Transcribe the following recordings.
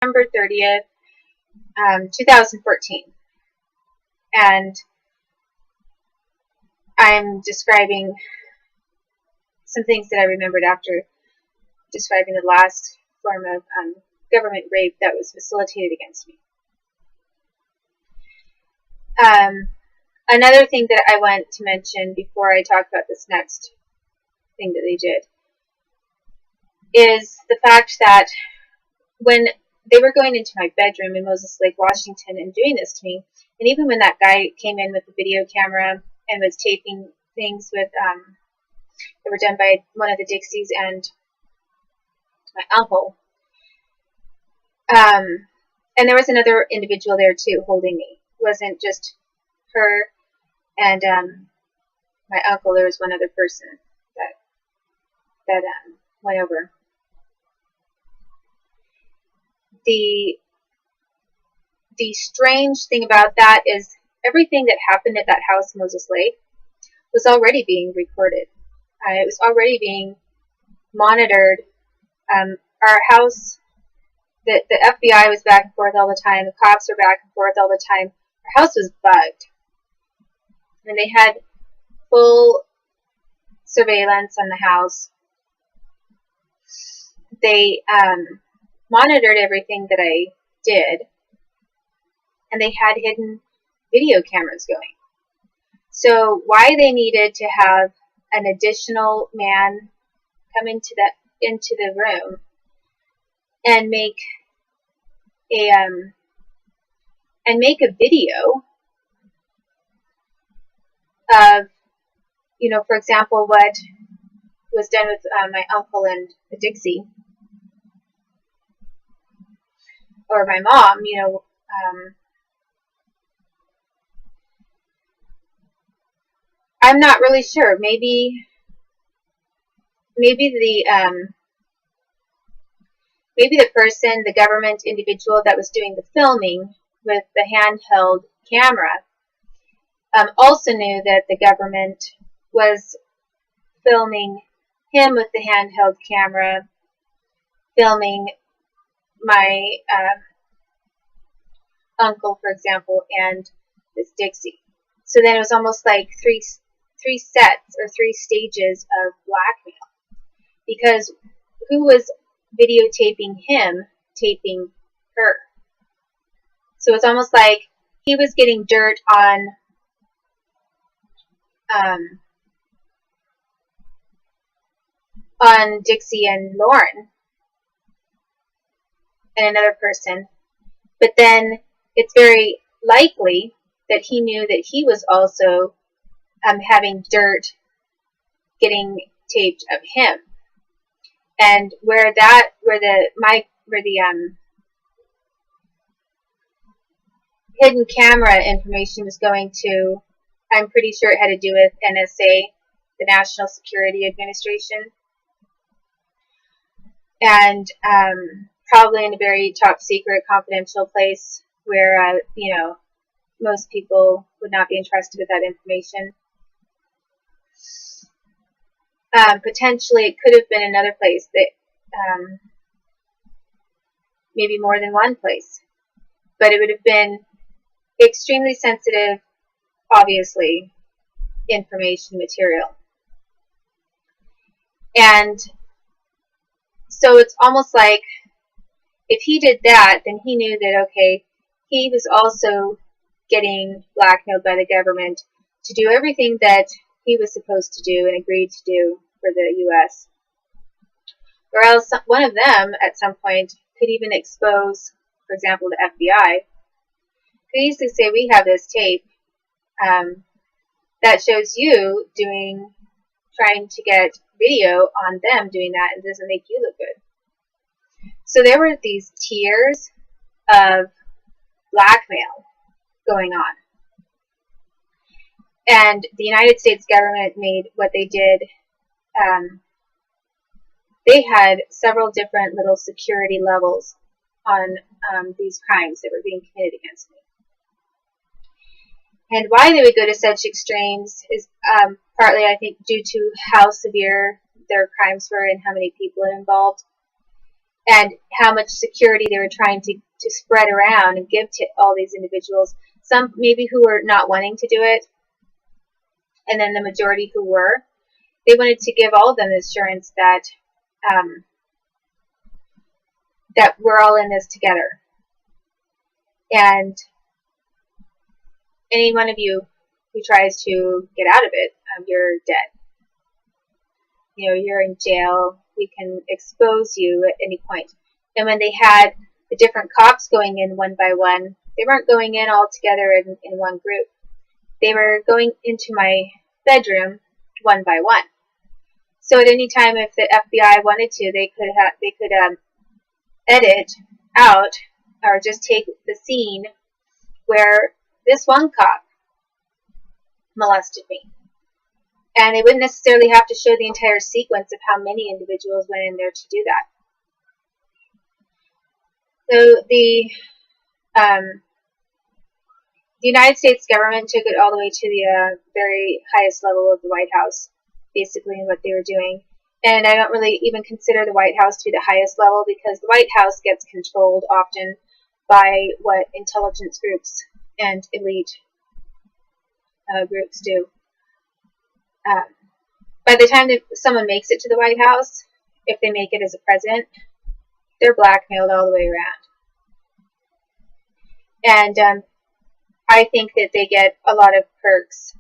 November 30th, 2014. And I'm describing some things that I remembered after describing the last form of government rape that was facilitated against me. Another thing that I want to mention before I talk about this next thing that they did is the fact that when they were going into my bedroom in Moses Lake, Washington, and doing this to me, and even when that guy came in with the video camera and was taping things with that were done by one of the Dixies and my uncle, and there was another individual there too holding me. It wasn't just her and my uncle. There was one other person that went over. The strange thing about that is everything that happened at that house in Moses Lake was already being recorded. It was already being monitored. Our house, the FBI was back and forth all the time. The cops were back and forth all the time. Our house was bugged. And they had full surveillance on the house. They monitored everything that I did. And they had hidden video cameras going. So why they needed to have an additional man come into the room and make a video of, for example, what was done with my uncle and the Dixie, or my mom, I'm not really sure. Maybe the person, the government individual that was doing the filming with the handheld camera, also knew that the government was filming him with the handheld camera, filming my uncle, for example, and this Dixie. So then it was almost like three sets or three stages of blackmail, because who was videotaping him taping her? So it's almost like he was getting dirt on Dixie and Lauren and another person, but then it's very likely that he knew that he was also having dirt getting taped of him, and where the hidden camera information was going to, I'm pretty sure it had to do with NSA, the National Security Administration, and probably in a very top secret, confidential place where most people would not be entrusted with that information. Potentially, it could have been another place that maybe more than one place, but it would have been extremely sensitive, obviously, information material. And so it's almost like if he did that, then he knew that, okay, he was also getting blackmailed by the government to do everything that he was supposed to do and agreed to do for the U.S. Or else one of them, at some point, could even expose, for example, the FBI. Could easily say, we have this tape that shows you trying to get video on them doing that, and it doesn't make you look good. So there were these tiers of blackmail going on. And the United States government made what they did. They had several different little security levels on these crimes that were being committed against me. And why they would go to such extremes is partly, I think, due to how severe their crimes were and how many people it involved. and how much security they were trying to spread around and give to all these individuals. Some maybe who were not wanting to do it, and then the majority who were. They wanted to give all of them the assurance that that we're all in this together. And any one of you who tries to get out of it, you're dead. You know, you're in jail. We can expose you at any point. And when they had the different cops going in one by one, they weren't going in all together in one group. They were going into my bedroom one by one. So at any time, if the FBI wanted to, they could edit out or just take the scene where this one cop molested me. And they wouldn't necessarily have to show the entire sequence of how many individuals went in there to do that. So the United States government took it all the way to the very highest level of the White House, basically, in what they were doing. And I don't really even consider the White House to be the highest level, because the White House gets controlled often by what intelligence groups and elite groups do. By the time that someone makes it to the White House, if they make it as a president, they're blackmailed all the way around. And I think that they get a lot of perks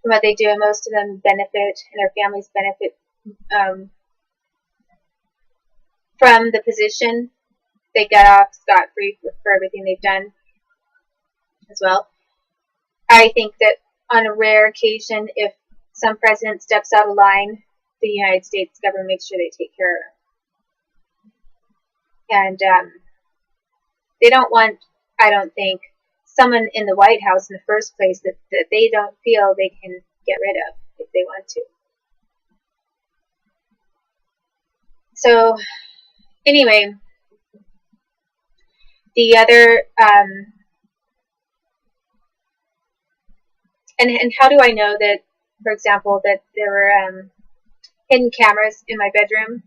from what they do, and most of them benefit, and their families benefit from the position. They get off scot-free for everything they've done as well. I think that on a rare occasion, if some president steps out of line, the United States government makes sure they take care of it. And they don't want, I don't think, someone in the White House in the first place that they don't feel they can get rid of if they want to. So, anyway, the other, and how do I know that, for example, that there were hidden cameras in my bedroom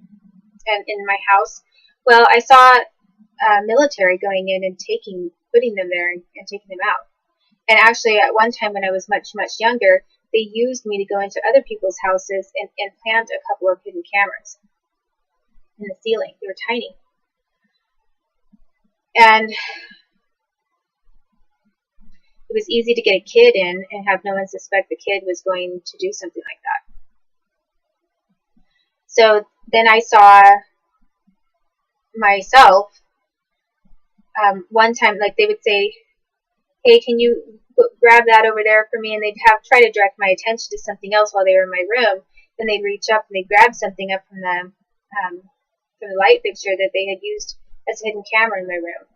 and in my house? Well, I saw military going in and putting them there and taking them out. And actually, at one time when I was much, much younger, they used me to go into other people's houses and plant a couple of hidden cameras in the ceiling. They were tiny. And it was easy to get a kid in and have no one suspect the kid was going to do something like that. So then I saw myself one time, like they would say, hey, can you grab that over there for me? And they'd try to direct my attention to something else while they were in my room. Then they'd reach up and they'd grab something up from the light fixture that they had used as a hidden camera in my room.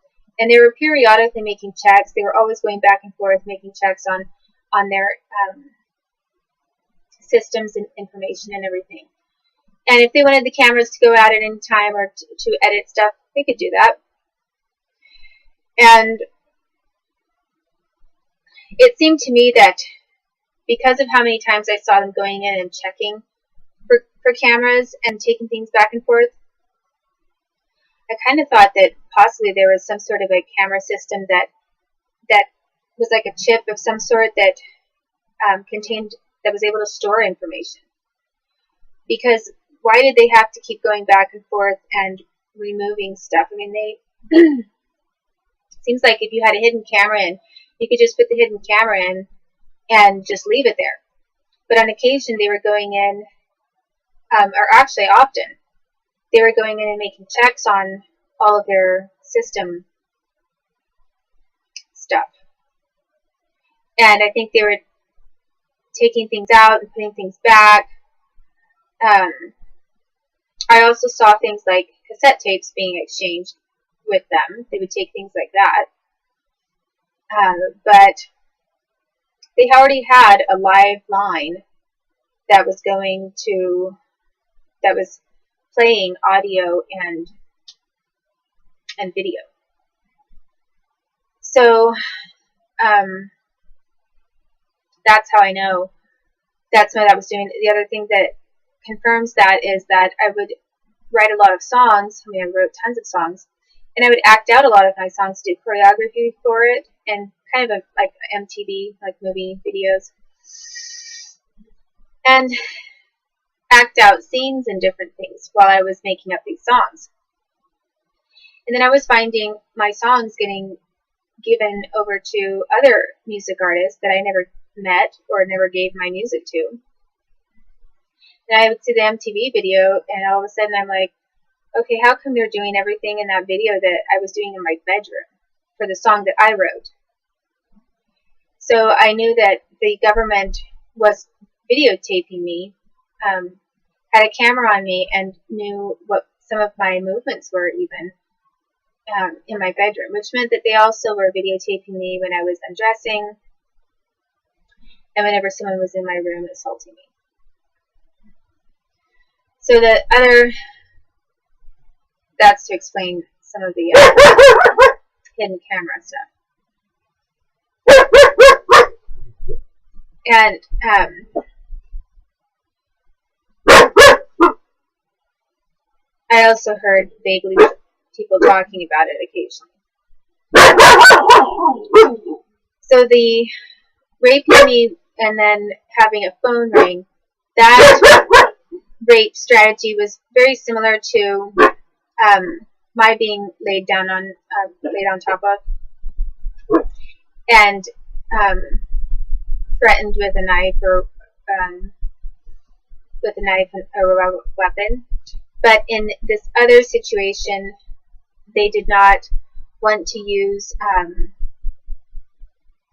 And they were periodically making checks. They were always going back and forth making checks on their systems and information and everything. And if they wanted the cameras to go out at any time or to edit stuff, they could do that. And it seemed to me that because of how many times I saw them going in and checking for cameras and taking things back and forth, I kind of thought that possibly there was some sort of a camera system that was like a chip of some sort that was able to store information. Because why did they have to keep going back and forth and removing stuff? I mean, they seems like if you had a hidden camera in, you could just put the hidden camera in and just leave it there. But on occasion, they were going in, or actually often, they were going in and making checks on all of their system stuff. And I think they were taking things out and putting things back. I also saw things like cassette tapes being exchanged with them. They would take things like that. But they already had a live line that was playing audio and video. So that's how I know that's what I was doing. The other thing that confirms that is that I would write a lot of songs. I mean, I wrote tons of songs, and I would act out a lot of my songs, do choreography for it, and kind of like MTV, like movie videos, and act out scenes and different things while I was making up these songs. And then I was finding my songs getting given over to other music artists that I never met or never gave my music to. And I would see the MTV video, and all of a sudden I'm like, okay, how come they're doing everything in that video that I was doing in my bedroom for the song that I wrote? So I knew that the government was videotaping me, had a camera on me, and knew what some of my movements were even in my bedroom, which meant that they also were videotaping me when I was undressing and whenever someone was in my room assaulting me. So the other, that's to explain some of the hidden camera stuff. And I also heard vaguely people talking about it occasionally. So the raping me and then having a phone ring, that rape strategy was very similar to my being laid on top of and threatened with a knife or a weapon. But in this other situation, they did not want to use.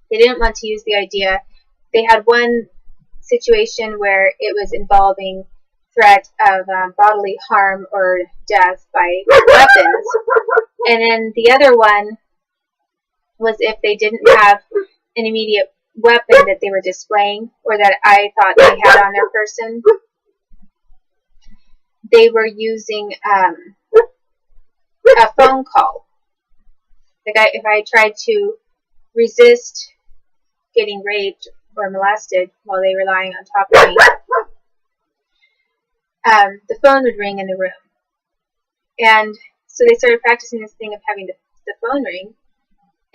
They didn't want to use the idea. They had one situation where it was involving threat of bodily harm or death by weapons, and then the other one was if they didn't have an immediate weapon that they were displaying or that I thought they had on their person, they were using a phone call. Like if I tried to resist getting raped or molested while they were lying on top of me, the phone would ring in the room. And so they started practicing this thing of having the phone ring,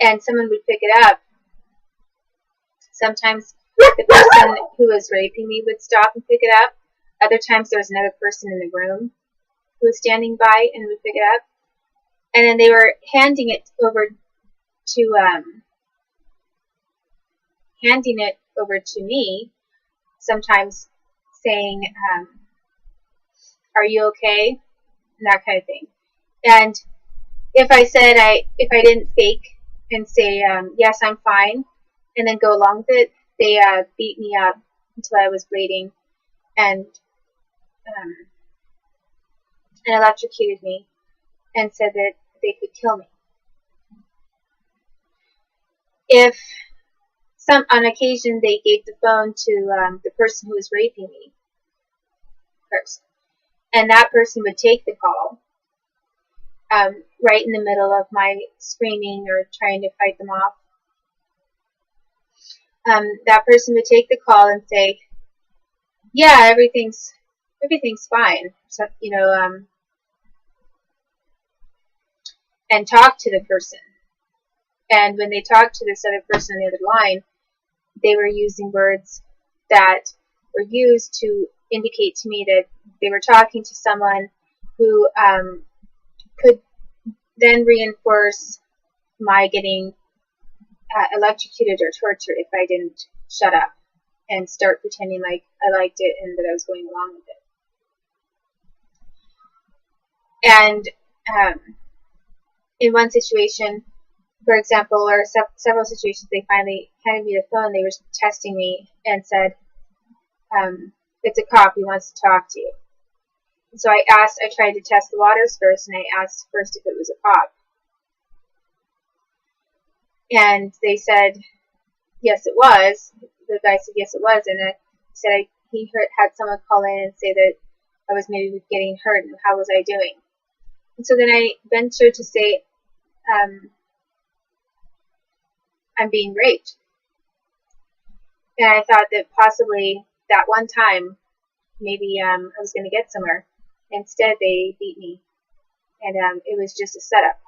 and someone would pick it up. Sometimes the person who was raping me would stop and pick it up. Other times there was another person in the room who was standing by and would pick it up. And then they were handing it over to me, sometimes saying, "Are you okay?" and that kind of thing. And if I didn't fake and say, "Yes, I'm fine," and then go along with it, they beat me up until I was bleeding and electrocuted me and said that they could kill me. If on occasion they gave the phone to the person who was raping me first, and that person would take the call right in the middle of my screaming or trying to fight them off. That person would take the call and say, "Yeah, everything's fine," so, and talk to the person. And when they talked to this other person on the other line, they were using words that were used to indicate to me that they were talking to someone who could then reinforce my getting electrocuted or tortured if I didn't shut up and start pretending like I liked it and that I was going along with it. And in one situation, for example, or several situations, they finally handed me the phone. They were testing me and said, "It's a cop. He wants to talk to you." And so I tried to test the waters first, and I asked first if it was a cop. And they said, yes, it was. The guy said, yes, it was. And I said he had someone call in and say that I was maybe getting hurt, and how was I doing? And so then I ventured to say, I'm being raped. And I thought that possibly that one time, maybe I was going to get somewhere. Instead, they beat me, and it was just a setup.